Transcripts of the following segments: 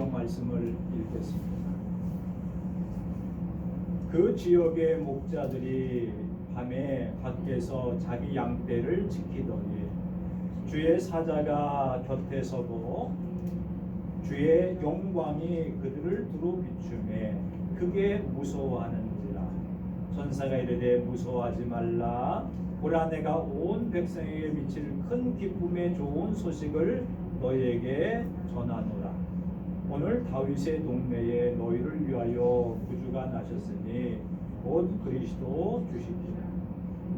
성경 말씀을 읽겠습니다. 그 지역의 목자들이 밤에 밖에서 자기 양떼를 지키더니 주의 사자가 곁에 서고 주의 영광이 그들을 두루 비추매 크게 무서워하는지라. 천사가 이르되 무서워하지 말라. 보라, 내가 온 백성에게 미칠 큰 기쁨의 좋은 소식을 너희에게 전하노라. 오늘 다윗의 동네에 너희를 위하여 구주가 나셨으니 곧 그리스도 주시니라.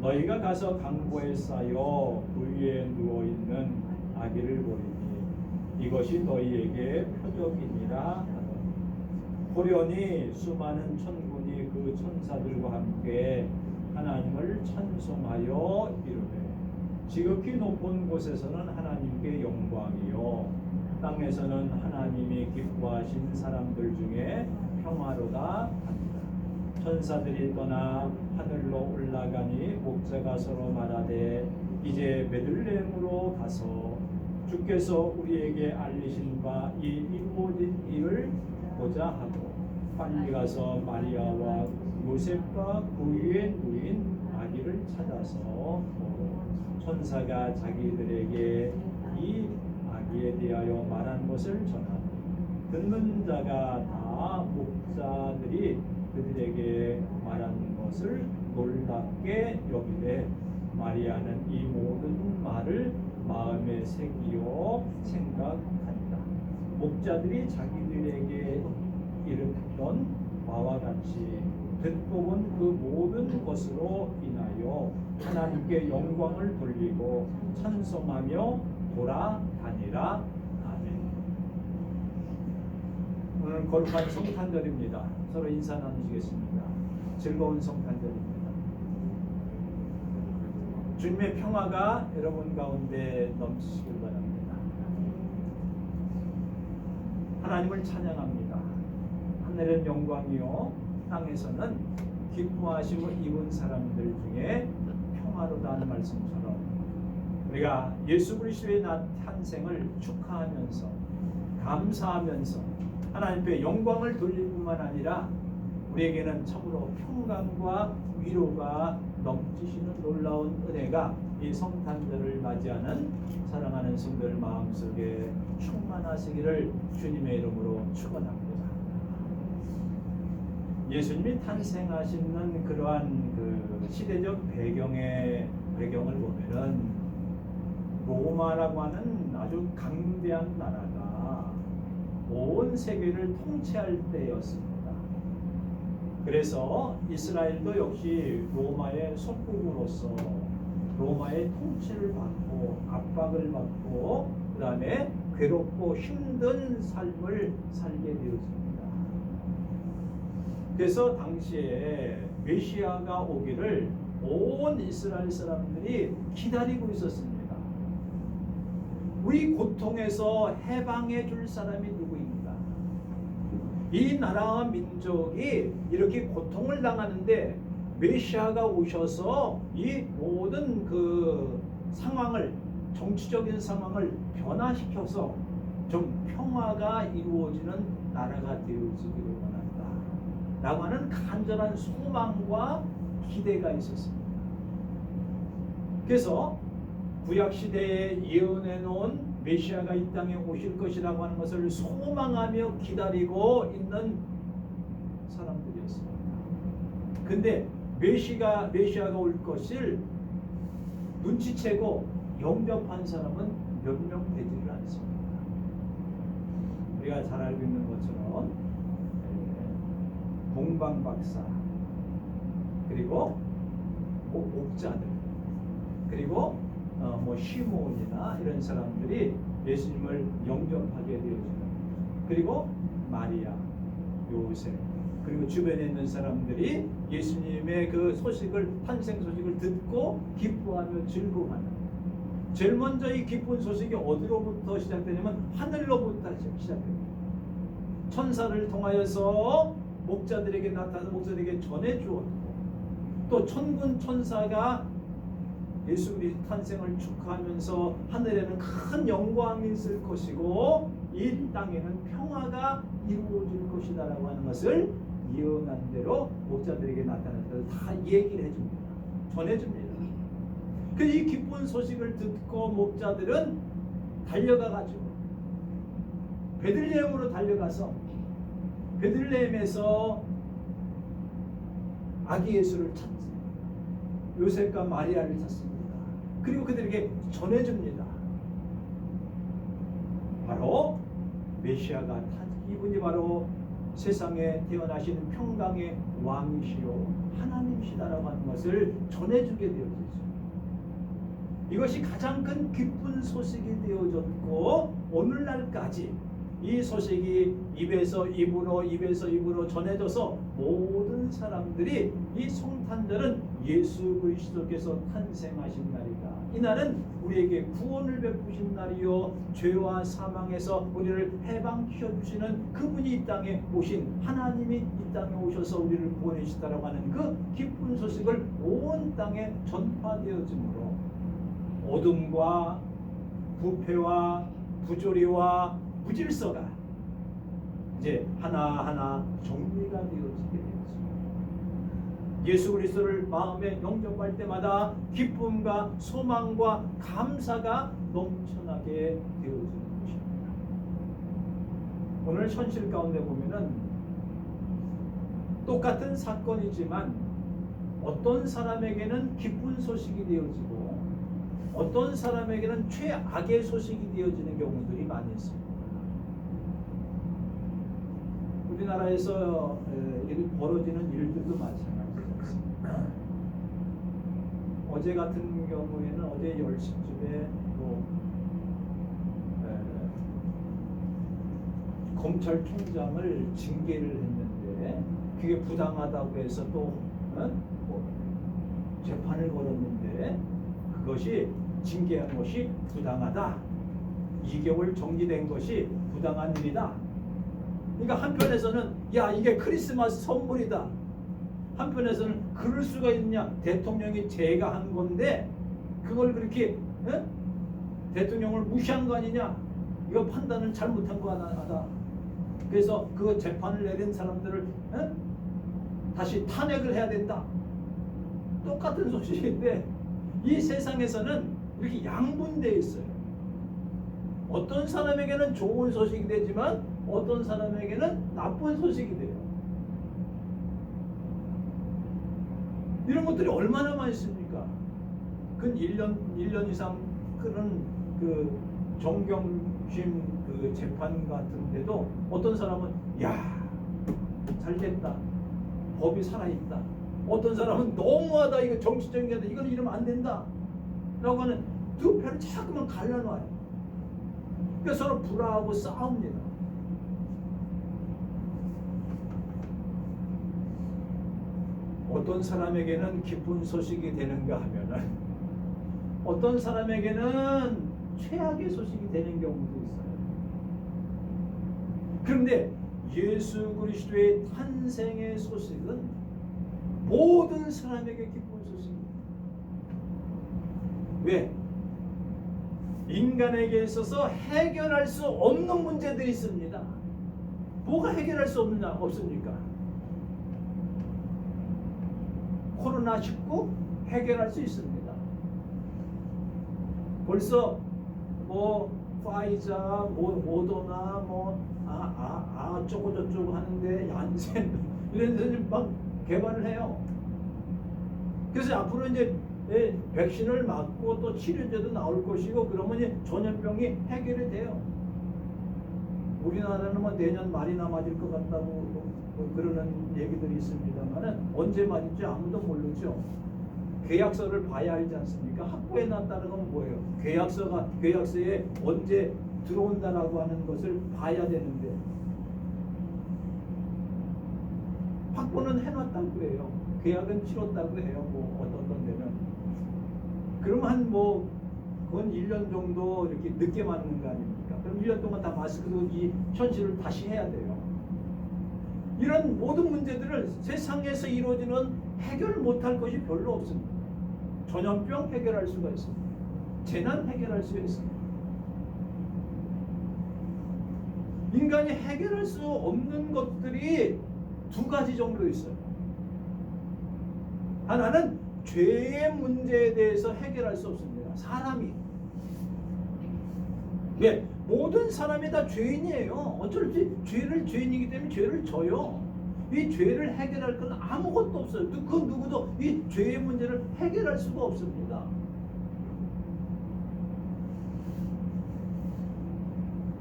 너희가 가서 강보에 쌓여 그 위에 누워있는 아기를 보리니 이것이 너희에게 표적이니라. 보려니 수많은 천군이 그 천사들과 함께 하나님을 찬송하여 이르되 지극히 높은 곳에서는 하나님께 영광이요 땅에서는 하나님이 기뻐하신 사람들 중에 평화로다 합니다. 천사들이 떠나 하늘로 올라가니 목자가 서로 말하되 이제 베들레헴으로 가서 주께서 우리에게 알리신 바 이 이루어진 일을 보자 하고 빨리 가서 마리아와 요셉과 그 위에 누인 아기를 찾아서 보고 천사가 자기들에게 이 아기에 대하여 말한 것을 전하니 듣는 자가 다 목자들이 그들에게 말한 것을 놀랍게 여기되 마리아는 이 모든 말을 마음에 새기어 생각한다. 목자들이 자기들에게 이르던 바와 같이 듣고 본 그 모든 것으로 인하여 하나님께 영광을 돌리고 찬송하며 돌아다니라. 아멘. 오늘 거룩한 성탄절입니다. 서로 인사 나누시겠습니다. 즐거운 성탄절입니다. 주님의 평화가 여러분 가운데 넘치시길 바랍니다. 하나님을 찬양합니다. 하늘은 영광이요 땅에서는 기뻐하심을 입은 사람들 중에 평화로다는 말씀처럼 우리가 예수 그리스도의 탄생을 축하하면서 감사하면서 하나님께 영광을 돌릴 뿐만 아니라 우리에게는 참으로 평강과 위로가 넘치시는 놀라운 은혜가 이 성탄절을 맞이하는 사랑하는 성도들 마음속에 충만하시기를 주님의 이름으로 축원합니다. 예수님이 탄생하시는 그러한 그 시대적 배경을 보면은 로마라고 하는 아주 강대한 나라가 온 세계를 통치할 때였습니다. 그래서 이스라엘도 역시 로마의 속국으로서 로마의 통치를 받고 압박을 받고 그 다음에 괴롭고 힘든 삶을 살게 되었습니다. 그래서 당시에 메시아가 오기를 온 이스라엘 사람들이 기다리고 있었습니다. 우리 고통에서 해방해 줄 사람이 누구입니까? 이 나라와 민족이 이렇게 고통을 당하는데 메시아가 오셔서 이 모든 그 상황을 정치적인 상황을 변화시켜서 좀 평화가 이루어지는 나라가 되어지기를 원한다 라고 하는 간절한 소망과 기대가 있었습니다. 그래서 구약시대에 예언해 놓은 메시아가 이 땅에 오실 것이라고 하는 것을 소망하며 기다리고 있는 사람들이었습니다. 근데 메시아가 올 것을 눈치채고 영접한 사람은 몇 명 되지를 않습니다. 우리가 잘 알고 있는 것처럼 동방박사 그리고 목자들 그리고 시몬이나 이런 사람들이 예수님을 영접하게 되어지는 그리고 마리아, 요셉 그리고 주변에 있는 사람들이 예수님의 그 탄생 소식을 듣고 기뻐하며 즐거워하는 제일 먼저 이 기쁜 소식이 어디로부터 시작되냐면 하늘로부터 시작됩니다. 천사를 통하여서 목자들에게 나타나서 목자들에게 전해주었고 또 천군 천사가 예수 그리스도 탄생을 축하하면서 하늘에는 큰 영광이 있을 것이고 이 땅에는 평화가 이루어질 것이다라고 하는 것을 예언한 대로 목자들에게 나타나서 다 얘기를 해줍니다. 전해줍니다. 그 이 기쁜 소식을 듣고 목자들은 달려가가지고 베들레헴으로 달려가서 베들레헴에서 아기 예수를 찾습니다. 요셉과 마리아를 찾습니다. 그리고 그들에게 전해줍니다. 바로 메시아가 이분이 바로 세상에 태어나신 평강의 왕이시요 하나님이시다라고 하는 것을 전해주게 되어졌습니다. 이것이 가장 큰 기쁜 소식이 되어졌고 오늘날까지 이 소식이 입에서 입으로 전해져서 모든 사람들이 이 성탄절은 예수 그리스도께서 탄생하신 날이다. 이 날은 우리에게 구원을 베푸신 날이요 죄와 사망에서 우리를 해방시켜 주시는 그분이 이 땅에 오신 하나님이 이 땅에 오셔서 우리를 구원해 주시다라고 하는 그 기쁜 소식을 온 땅에 전파되어지므로 어둠과 부패와 부조리와 무질서가 이제 하나하나 정리가 되어지게 되었습니다. 예수 그리스도를 마음에 영접할 때마다 기쁨과 소망과 감사가 넘쳐나게 되어지는 것입니다. 오늘 현실 가운데 보면은 똑같은 사건이지만 어떤 사람에게는 기쁜 소식이 되어지고 어떤 사람에게는 최악의 소식이 되어지는 경우들이 많이 있습니다. 우리나라에서 벌어지는 일들도 마찬가지입니다. 어제 같은 경우에는 어제 10시쯤에 검찰총장을 징계를 했는데 그게 부당하다고 해서 또 재판을 걸었는데 그것이 징계한 것이 부당하다. 2개월 정지된 것이 부당한 일이다. 그러니까 한편에서는 야 이게 크리스마스 선물이다. 한편에서는 그럴 수가 있냐. 대통령이 제가 한 건데 그걸 그렇게 대통령을 무시한 거 아니냐. 이거 판단을 잘못한 거 하다. 그래서 그 재판을 내린 사람들을 다시 탄핵을 해야 된다. 똑같은 소식인데 이 세상에서는 이렇게 양분되어 있어요. 어떤 사람에게는 좋은 소식이 되지만 어떤 사람에게는 나쁜 소식이 돼요. 이런 것들이 얼마나 많습니까? 근 1년 이상 그런 그 정경심 그 재판 같은데도 어떤 사람은 야, 잘 됐다. 법이 살아있다. 어떤 사람은 너무하다. 이거 정치적인 게 이건 이러면 안 된다. 라고 하는 두 편을 자꾸만 갈라놔요. 그래서 서로 불화하고 싸웁니다. 어떤 사람에게는 기쁜 소식이 되는가 하면은 어떤 사람에게는 최악의 소식이 되는 경우도 있어요. 그런데 예수 그리스도의 탄생의 소식은 모든 사람에게 기쁜 소식입니다. 왜? 인간에게 있어서 해결할 수 없는 문제들이 있습니다. 뭐가 해결할 수 없습니까? 코로나19 해결할 수 있습니다. 벌써 파이자, 모더나, 어쩌고 저쩌고 하는데 얀센 이런 데서 막 개발을 해요. 그래서 앞으로 이제 백신을 맞고 또 치료제도 나올 것이고 그러면 이제 전염병이 해결이 돼요. 우리나라는 내년 말이나 맞을 것 같다고 그러는 얘기들이 있습니다만은 언제 맞을지 아무도 모르죠. 계약서를 봐야 알지 않습니까? 확보해 놨다는 건 뭐예요? 계약서에 언제 들어온다라고 하는 것을 봐야 되는데 확보는 해놨다고 그래요. 계약은 치렀다고 해요. 어떤 데는. 그럼 그건 1년 정도 이렇게 늦게 맞는 거 아닙니까? 그럼 1년 동안 다 마스크도 이 현실을 다시 해야 돼요. 이런 모든 문제들을 세상에서 이루어지는 해결 못할 것이 별로 없습니다. 전염병 해결할 수가 있습니다. 재난 해결할 수가 있습니다. 인간이 해결할 수 없는 것들이 두 가지 정도 있어요. 하나는 죄의 문제에 대해서 해결할 수 없습니다. 사람이. 예, 모든 사람이 다 죄인이에요. 어쩔지 죄를 죄인이기 때문에 죄를 져요. 이 죄를 해결할 건 아무것도 없어요. 그 누구도 이 죄의 문제를 해결할 수가 없습니다.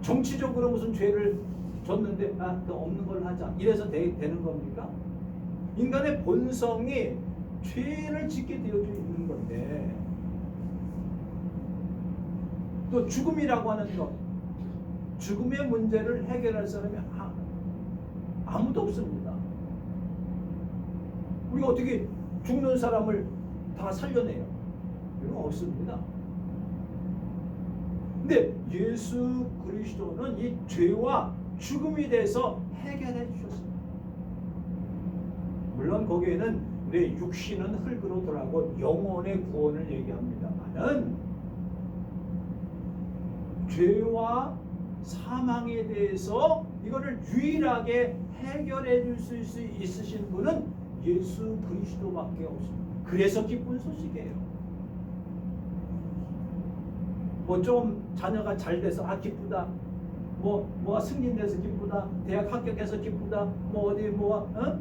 정치적으로 무슨 죄를 졌는데 그 없는 걸 하자 이래서 되는 겁니까? 인간의 본성이 죄를 짓게 되어 있는 건데, 또 죽음이라고 하는 것, 죽음의 문제를 해결할 사람이 아무도 없습니다. 우리가 어떻게 죽는 사람을 다 살려내요? 이런 거 없습니다. 근데 예수 그리스도는 이 죄와 죽음이 돼서 해결해 주셨습니다. 물론 거기에는 우리 육신은 흙으로 돌아가고 영혼의 구원을 얘기합니다만은, 죄와 사망에 대해서 이거를 유일하게 해결해 줄 수 있으신 분은 예수 그리스도밖에 없습니다. 그래서 기쁜 소식이에요. 뭐 좀 자녀가 잘 돼서 기쁘다, 뭐가 승진돼서 기쁘다, 대학 합격해서 기쁘다, 뭐 어디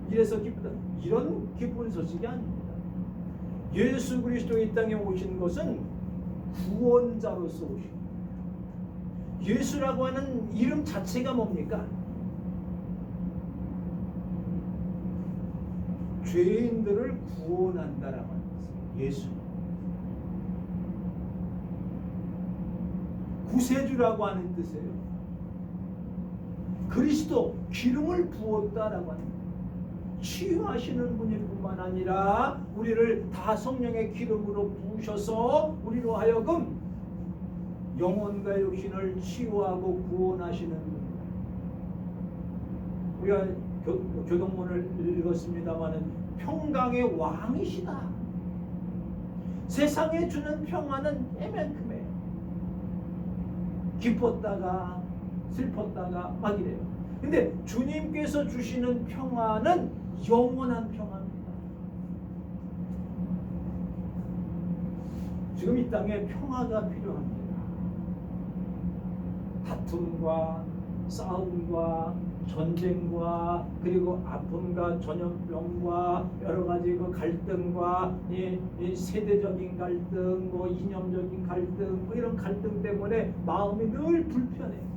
이래서 기쁘다, 이런 기쁜 소식이 아닙니다. 예수 그리스도 이 땅에 오신 것은 구원자로서 오신, 예수라고 하는 이름 자체가 뭡니까? 죄인들을 구원한다라고 하는 것이에요. 예수. 구세주라고 하는 뜻이에요. 그리스도, 기름을 부었다라고 하는 거예요. 치유하시는 분일 뿐만 아니라 우리를 다 성령의 기름으로 부으셔서 우리로 하여금 영혼과 육신을 치유하고 구원하시는 분입니다. 우리가 교동문을 읽었습니다마는 평강의 왕이시다. 세상에 주는 평화는 이만큼이에요. 기뻤다가 슬펐다가 막 이래요. 근데 주님께서 주시는 평화는 영원한 평화입니다. 지금 이 땅에 평화가 필요합니다. 다툼과 싸움과 전쟁과 그리고 아픔과 전염병과 여러 가지 그 갈등과 이 세대적인 갈등, 뭐 이념적인 갈등, 뭐 이런 갈등 때문에 마음이 늘 불편해요.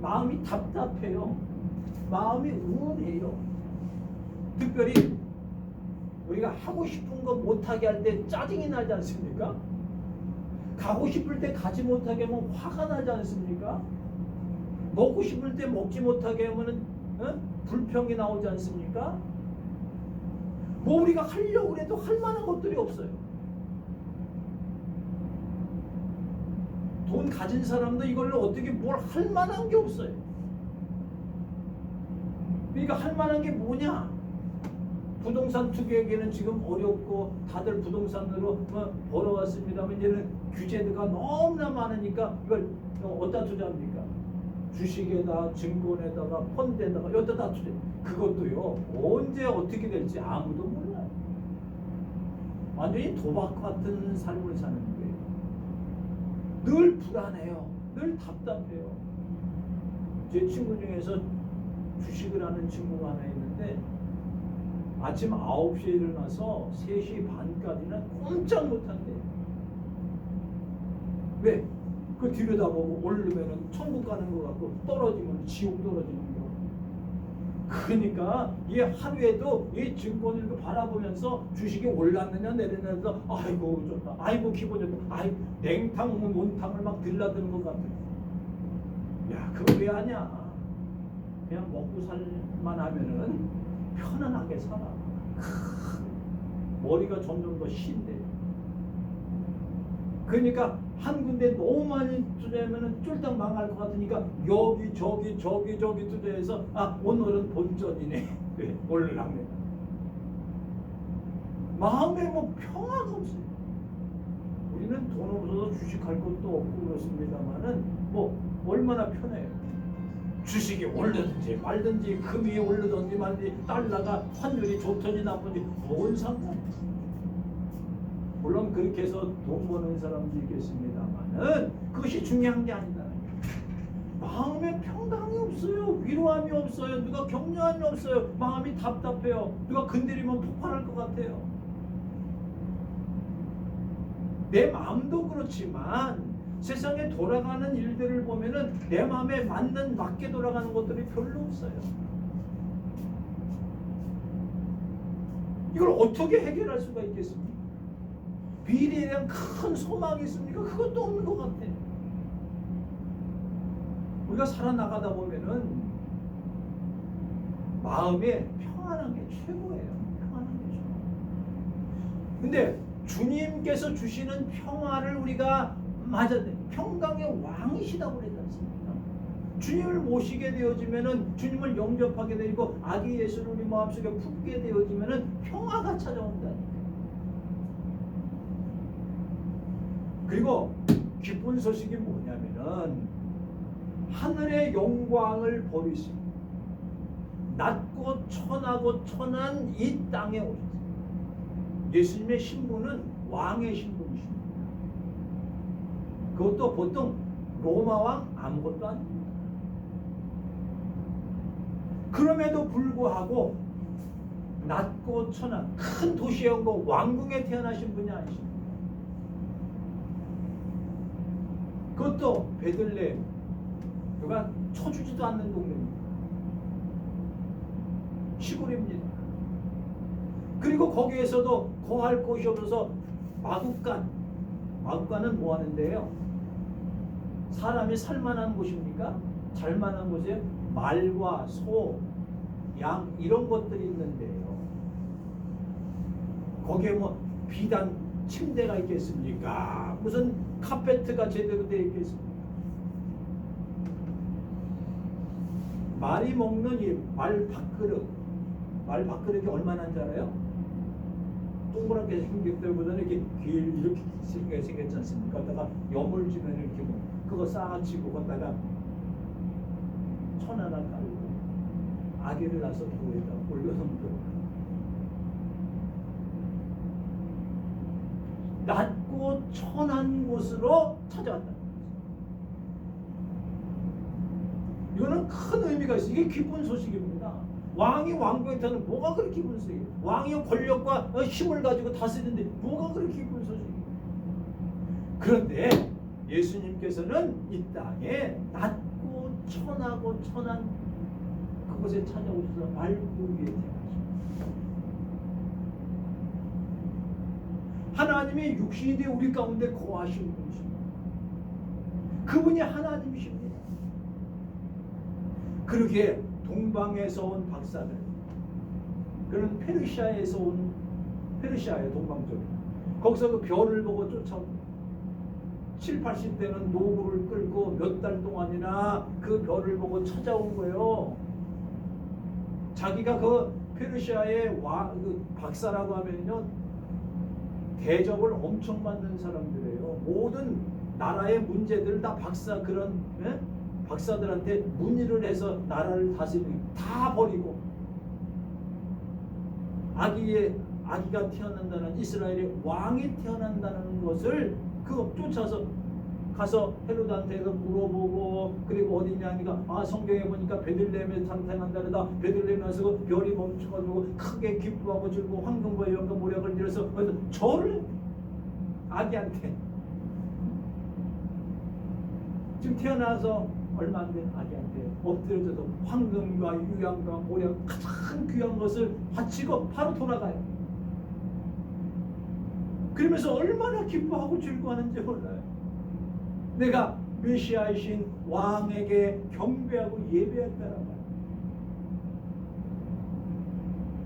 마음이 답답해요. 마음이 우울해요. 특별히 우리가 하고 싶은 거 못하게 할 때 짜증이 나지 않습니까? 가고 싶을 때 가지 못하게 하면 화가 나지 않습니까? 먹고 싶을 때 먹지 못하게 하면 불평이 나오지 않습니까? 뭐 우리가 하려고 해도 할 만한 것들이 없어요. 돈 가진 사람도 이걸로 어떻게 뭘 할 만한 게 없어요. 그러니까 할 만한 게 뭐냐? 부동산 투기에게는 지금 어렵고 다들 부동산으로 벌어왔습니다만 이제는 규제가 너무나 많으니까 이걸 어디다 투자합니까? 주식에다, 증권에다가, 펀드에다가 여기다 다 투자. 그것도요 언제 어떻게 될지 아무도 몰라요. 완전히 도박 같은 삶을 사는 거예요. 늘 불안해요. 늘 답답해요. 제 친구 중에서 주식을 하는 친구가 하나 있는데 아침 9시에 일어나서 3시 반까지는 꼼짝 못한대요. 왜? 그 들여다보고 오르면은 천국 가는 것 같고 떨어지면 지옥 떨어지는 거. 그러니까 이 하루에도 이 증권을 바라보면서 주식이 올랐느냐 내렸느냐, 아이고 좋다, 아이고 기분 좋다, 아이 냉탕 온탕을 막 들라드는 것 같아. 야, 그거 왜 하냐? 그냥 먹고 살만 하면은 편안하게 살아. 머리가 점점 더 쉰대. 그러니까 한 군데 너무 많이 투자하면 쫄딱 망할 것 같으니까 여기 저기 투자해서 오늘은 본전이네. 네, 올라갑니다. 마음에 뭐 평화가 없어요. 우리는 돈 없어서 주식할 것도 없고 그렇습니다만은 뭐 얼마나 편해요. 주식이 오르든지 말든지 금이 오르든지 말든지 달러가 환율이 좋든지 나쁜지 뭔 상관? 물론 그렇게 해서 돈 버는 사람도 있겠습니다만은 그것이 중요한 게 아니다. 마음에 평강이 없어요. 위로함이 없어요. 누가 격려함이 없어요. 마음이 답답해요. 누가 건드리면 폭발할 것 같아요. 내 마음도 그렇지만 세상에 돌아가는 일들을 보면은 내 마음에 맞게 돌아가는 것들이 별로 없어요. 이걸 어떻게 해결할 수가 있겠습니까? 미래에 대한 큰 소망이 있습니까? 그것도 없는 것 같아요. 우리가 살아나가다 보면은 마음에 평안한 게 최고예요. 평안한 게 최고. 근데 주님께서 주시는 평화를 우리가 평강의 왕이시다고 그러지 않습니까? 주님을 모시게 되어지면은 주님을 영접하게 되고 아기 예수를 우리 마음속에 품게 되어지면은 평화가 찾아온다. 그리고 기쁜 소식이 뭐냐면은 하늘의 영광을 버리시고 낮고 천하고 천한 이 땅에 오셨어요. 예수님의 신분은 왕의 신분이십니다. 그것도 보통 로마 왕 아무것도 아닙니다. 그럼에도 불구하고 낮고 천한 큰 도시에 온 거 왕궁에 태어나신 분이 아니십니다. 그것도 베들레헴, 누가 쳐주지도 않는 동네입니다. 시골입니다. 그리고 거기에서도 거할 곳이 없어서 마국간은 뭐 하는데요? 사람이 살만한 곳입니까? 잘만한 곳에 말과 소, 양 이런 것들이 있는데요. 거기에 뭐 비단 침대가 있겠습니까? 무슨 카페트가 제대로 되어 있겠습니까? 말이 먹는 이 말 밥그릇이 얼마나 줄 알아요? 동그랗게 생긴 것보다는 이렇게 이렇게 생겼지 않습니까? 거기다가 여물지면 이렇게 뭐 그거 쌓아치고 거기다가 천 하나 깔고 아기를 낳아서 그거에다 올려놓는 거. 낮고 천한 곳으로 찾아왔다. 이거는 큰 의미가 있어요. 이게 기쁜 소식입니다. 왕이 왕궁에 타는 뭐가 그렇게 기쁜 소식이에요? 왕이 권력과 힘을 가지고 다스리는데 뭐가 그렇게 기쁜 소식이에요? 그런데 예수님께서는 이 땅에 낮고 천하고 천한 그곳에 찾아오셔서 말구 위에 태어나십니다. 하나님의 육신이 되어 우리 가운데 거하신 분이십니다. 그분이 하나님이십니다. 그러기에 동방에서 온 박사들, 그는 페르시아에서 온 페르시아의 동방 쪽에 거기서 그 별을 보고 쫓아옵니다. 7, 80대는 노구를 끌고 몇 달 동안이나 그 별을 보고 찾아온 거예요. 자기가 그 페르시아의 그 박사라고 하면요 대접을 엄청 받는 사람들이에요. 모든 나라의 문제들 다 박사들한테 문의를 해서 나라를 다스리는 다 버리고 아기가 태어난다는 이스라엘의 왕이 태어난다는 것을 그거 쫓아서 가서 헤로드한테 물어보고 그리고 어디냐 하니까 성경에 보니까 베들레헴에 탄생한다르다. 베들레헴에 와서 별이 멈춰가지고 크게 기뻐하고 즐거워 황금과 영과 모략을 들여서 절을 아기한테 지금 태어나서 얼마 안 된 아기한테 엎드려져도 황금과 유향과 모략 가장 귀한 것을 바치고 바로 돌아가요. 그러면서 얼마나 기뻐하고 즐거워하는지 몰라요. 내가 메시아이신 왕에게 경배하고 예배했다란 말이에요.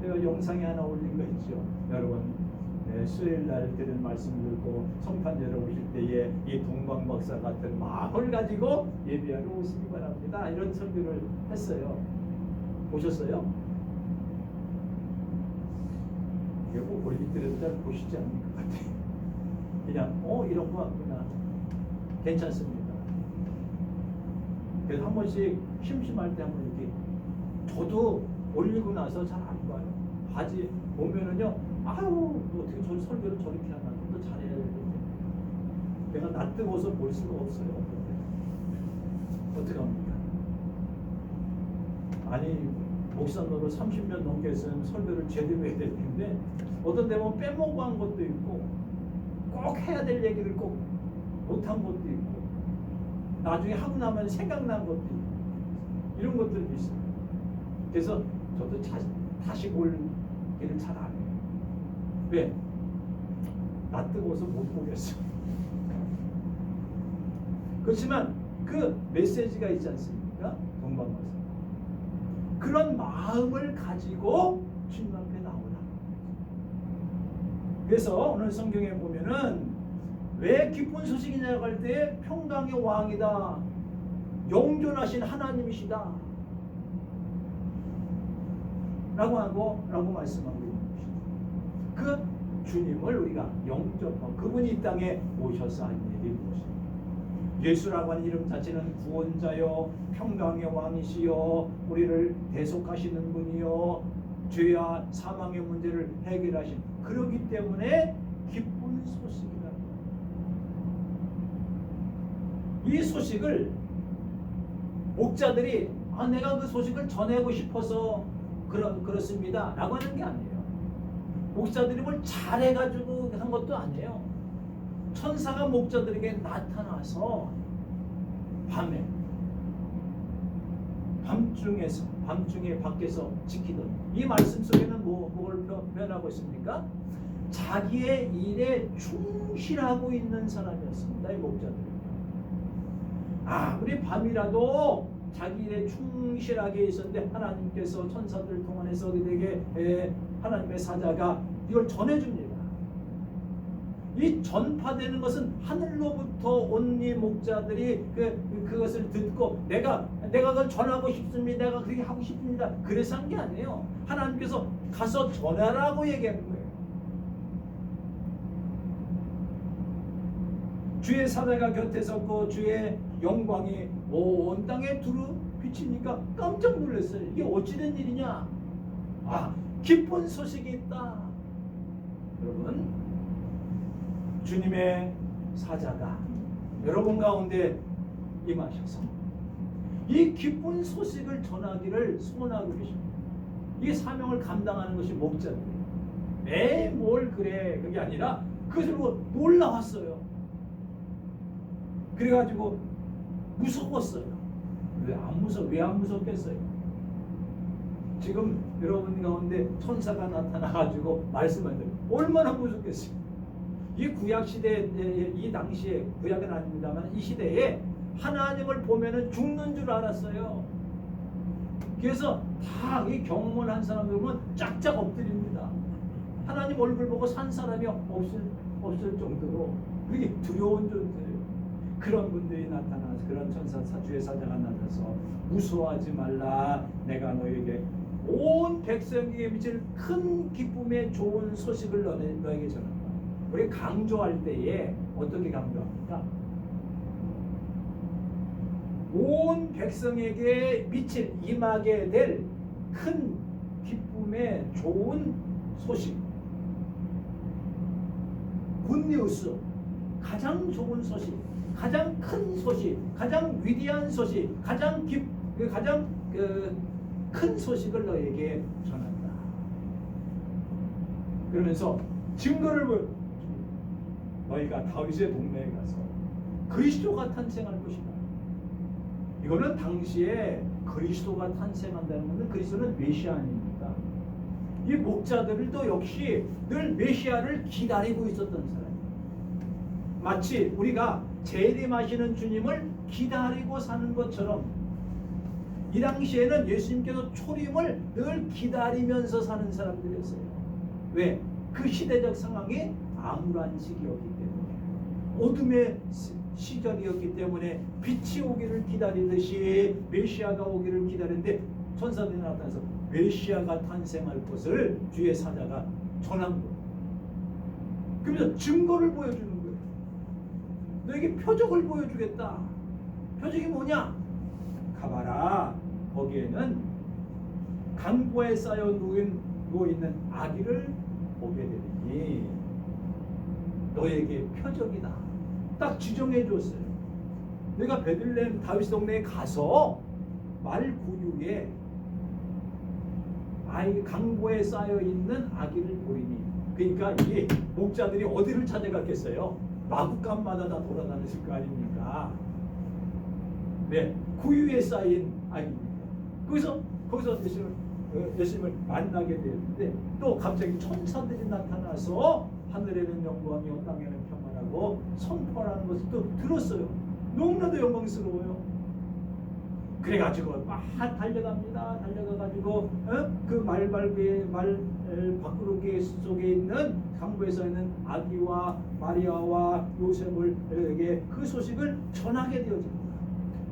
내가 영상에 하나 올린 거 있죠. 여러분 수요일 날 들은 말씀 듣고 성탄절에 오실 때에 이 동방박사 같은 마음을 가지고 예배하러 오시기 바랍니다. 이런 설교를 했어요. 보셨어요? 이게 뭐 볼리들은 잘 보시지 않는 것 같아요. 그냥 이런 거 같구나. 괜찮습니다. 그래서 한 번씩 심심할 때 한번 이렇게 저도 올리고 나서 잘 안 봐요. 바지 보면은요, 아유 어떻게 저 설교를 저렇게 하나, 좀 더 잘해야 되는데 내가 낯뜨거워서 볼 수가 없어요. 어떻게 합니까? 아니 목사 노릇 30년 넘게 했으면 설교를 제대로 해야 될 텐데 어떤 데면 빼먹고 한 것도 있고 꼭 해야 될 얘기를 꼭 못한 것도 있고 나중에 하고 나면 생각난 것도 있고 이런 것들도 있어요. 그래서 저도 다시 볼 일을 잘 안 해요. 왜? 낯뜨거워서 못 보겠어. 그렇지만 그 메시지가 있지 않습니까? 동방마사 그런 마음을 가지고 주님 앞에 나오라. 그래서 오늘 성경에 보면은 왜 기쁜 소식이냐고 할 때 평강의 왕이다, 영존하신 하나님이시다 라고 말씀하고 있는 것이죠. 그 주님을 우리가 영접하고 그분이 이 땅에 오셔서 한 일이 무엇입니까? 예수라고 하는 이름 자체는 구원자요 평강의 왕이시요 우리를 대속하시는 분이요 죄와 사망의 문제를 해결하신, 그러기 때문에 기쁜 소식이다. 이 소식을 목자들이 내가 그 소식을 전하고 싶어서 그렇습니다 라고 하는 게 아니에요. 목자들이 뭘 잘해가지고 한 것도 아니에요. 천사가 목자들에게 나타나서 밤중에 밖에서 지키던, 이 말씀 속에는 뭘 표현하고 있습니까? 자기의 일에 충실하고 있는 사람이었습니다. 이 목자들은 아무리 밤이라도 자기 일에 충실하게 있었는데 하나님께서 천사들을 통해서 그에게 하나님의 사자가 이걸 전해줍니다. 이 전파되는 것은 하늘로부터 온 이 목자들이 그것을 듣고 내가 그걸 전하고 싶습니다, 내가 그렇게 하고 싶습니다, 그래서 한 게 아니에요. 하나님께서 가서 전하라고 얘기하는 거예요. 주의 사자가 곁에 섰고 주의 영광이 온 땅에 두루 비치니까 깜짝 놀랐어요. 이게 어찌된 일이냐? 기쁜 소식이 있다. 여러분, 주님의 사자가 여러분 가운데 임하셔서 이 기쁜 소식을 전하기를 소원하고 계십니다. 이 사명을 감당하는 것이 목자들이에요. 뭘 그래, 그게 아니라 그것을 보고 놀라웠어요. 그래가지고 무서웠어요. 왜 안 무섭겠어요? 지금 여러분 가운데 천사가 나타나가지고 말씀하는 얼마나 무섭겠어요? 이 구약 시대, 이 당시에, 구약은 아닙니다만 이 시대에 하나님을 보면은 죽는 줄 알았어요. 그래서 다 이 경건한 사람들 보면 짝짝 엎드립니다. 하나님 얼굴 보고 산 사람이 없을 정도로 그게 두려운 존재예요. 그런 분들이 나타나서, 그런 주의 사자가 나타나서 무서워하지 말라, 내가 너에게 온 백성에게 미칠 큰 기쁨의 좋은 소식을 너에게 전한다. 우리 강조할 때에 어떻게 강조합니까? 온 백성에게 미칠, 임하게 될 큰 기쁨의 좋은 소식, 굿뉴스, 가장 좋은 소식, 가장 큰 소식, 가장 위대한 소식, 가장 큰 소식을 너에게 전한다. 그러면서 증거를 보여. 너희가 다윗의 동네에 가서 그리스도가 탄생할 것이다. 이거는 당시에 그리스도가 탄생한다는 것은 그리스도는 메시아입니다. 이 목자들도 역시 늘 메시아를 기다리고 있었던 사람이에요. 마치 우리가 재림하시는 주님을 기다리고 사는 것처럼 이 당시에는 예수님께서 초림을 늘 기다리면서 사는 사람들이었어요. 왜? 그 시대적 상황이 암울한 시기였기 때문에, 어둠의 시절이었기 때문에 빛이 오기를 기다리듯이 메시아가 오기를 기다리는데 천사들이 나타나서 메시아가 탄생할 것을 주의 사자가 전한 거예요. 그러면서 증거를 보여주는 거예요. 너에게 표적을 보여주겠다. 표적이 뭐냐? 가봐라. 거기에는 강보에 쌓여 누워있는 아기를 보게 되니 너에게 표적이다. 딱 지정해 줬어요. 내가 베들레헴 다윗 동네에 가서 말 구유에 아이 강보에 쌓여 있는 아기를 보리니. 그러니까 이 목자들이 어디를 찾아갔겠어요? 마구간마다 다 돌아다녔을 거 아닙니까? 네, 구유에 쌓인 아기입니다. 거기서 예수님을 만나게 되었는데 또 갑자기 천사들이 나타나서 하늘에는 영광이요 땅에는 평안하고 선포하는 것을 또 들었어요. 너무나도 영광스러워요. 그래가지고 막 달려가가지고 그 말발구의 말 밖으로 속에 있는 강보에서 있는 아기와 마리아와 요셉에게 그 소식을 전하게 되어집니다.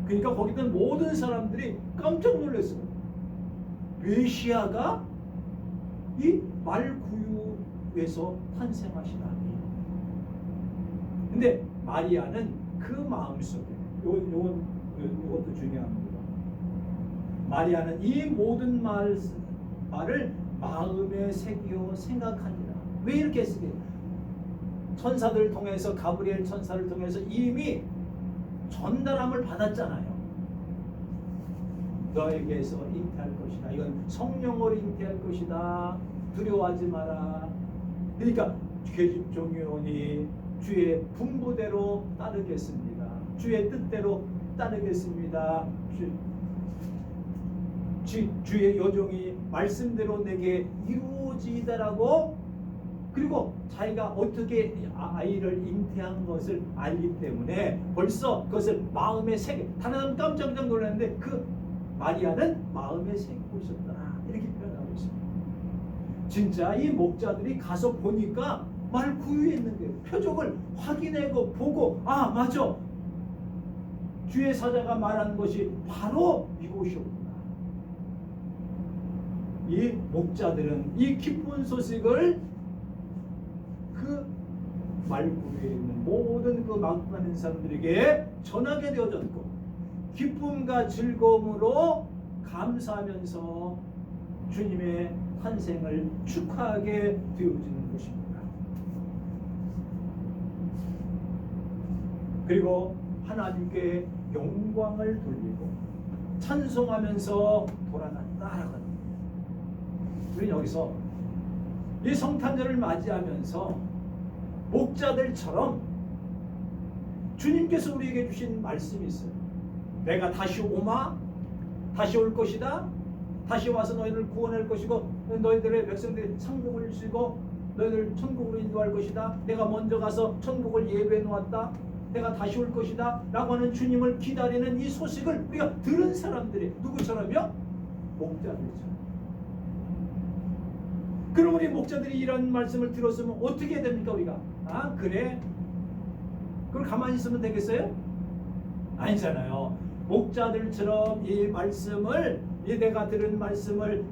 그러니까 거기 있는 모든 사람들이 깜짝 놀랐어요. 메시아가 이 말구유에서 탄생하시다니. 근데 마리아는 그 마음속에 이것도 중요합니다. 마리아는 이 모든 말을 마음에 새기어 생각하니라. 왜 이렇게 쓰게? 천사들 통해서 가브리엘 천사를 통해서 이미 전달함을 받았잖아요. 너에게서 잉태할 것이다. 이건 성령으로 잉태할 것이다. 두려워하지 마라. 그러니까 계집 종이오니 주의 분부대로 따르겠습니다. 주의 뜻대로 따르겠습니다. 주의 여종이 말씀대로 내게 이루어지다라고. 그리고 자기가 어떻게 아이를 잉태한 것을 알기 때문에 벌써 그것을 마음에 새겨. 다른 사람 깜짝 놀랐는데 그 마리아는 마음에 새기고 있었다. 이렇게 표현하고 있습니다. 진짜 이 목자들이 가서 보니까 말 구유에 있는 거예요. 표적을 확인하고 보고 아 맞아. 주의 사자가 말한 것이 바로 이곳이었구나. 이 목자들은 이 기쁜 소식을 그 말구유에 있는 모든 그 막가는 사람들에게 전하게 되어졌고 기쁨과 즐거움으로 감사하면서 주님의 탄생을 축하하게 되어지는 것입니다. 그리고 하나님께 영광을 돌리고 찬송하면서 돌아간다라고 합니다. 우리는 여기서 이 성탄절을 맞이하면서 목자들처럼 주님께서 우리에게 주신 말씀이 있어요. 내가 다시 오마, 다시 올 것이다. 다시 와서 너희를 구원할 것이고 너희들의 백성들이 상복을 주시고 너희들 천국으로 인도할 것이다. 내가 먼저 가서 천국을 예배해 놓았다. 내가 다시 올 것이다 라고 하는 주님을 기다리는 이 소식을 우리가 들은 사람들이 누구처럼요? 목자들처럼. 그럼 우리 목자들이 이런 말씀을 들었으면 어떻게 해야 됩니까? 우리가 아 그래? 그걸 가만히 있으면 되겠어요? 아니잖아요. 목자들처럼 이 말씀을 내가 들은 말씀을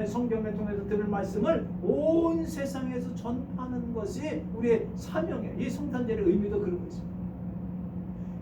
성경을 통해서 들은 말씀을 온 세상에서 전파하는 것이 우리의 사명이에요. 이 성탄절의 의미도 그런 것입니다.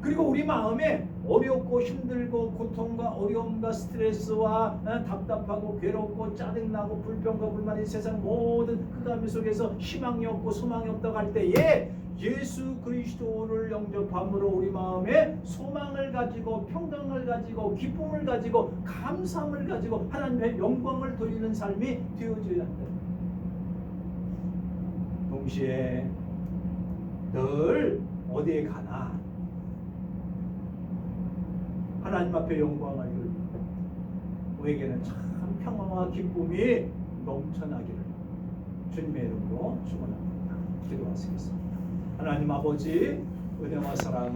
그리고 우리 마음에 어렵고 힘들고 고통과 어려움과 스트레스와 답답하고 괴롭고 짜증나고 불평과 불만이 세상 모든 흑암 속에서 희망이 없고 소망이 없다고 할 때에 예수 그리스도를 영접함으로 우리 마음에 소망을 가지고 평강을 가지고 기쁨을 가지고 감사함을 가지고 하나님의 영광을 돌리는 삶이 되어져야 한다. 동시에 늘 어디에 가나 하나님 앞에 영광을 돌리고 우리에게는 참 평화와 기쁨이 넘쳐나기를 주님의 이름으로 축원합니다. 기도하시겠습니다. 하나님 아버지 은혜와 사랑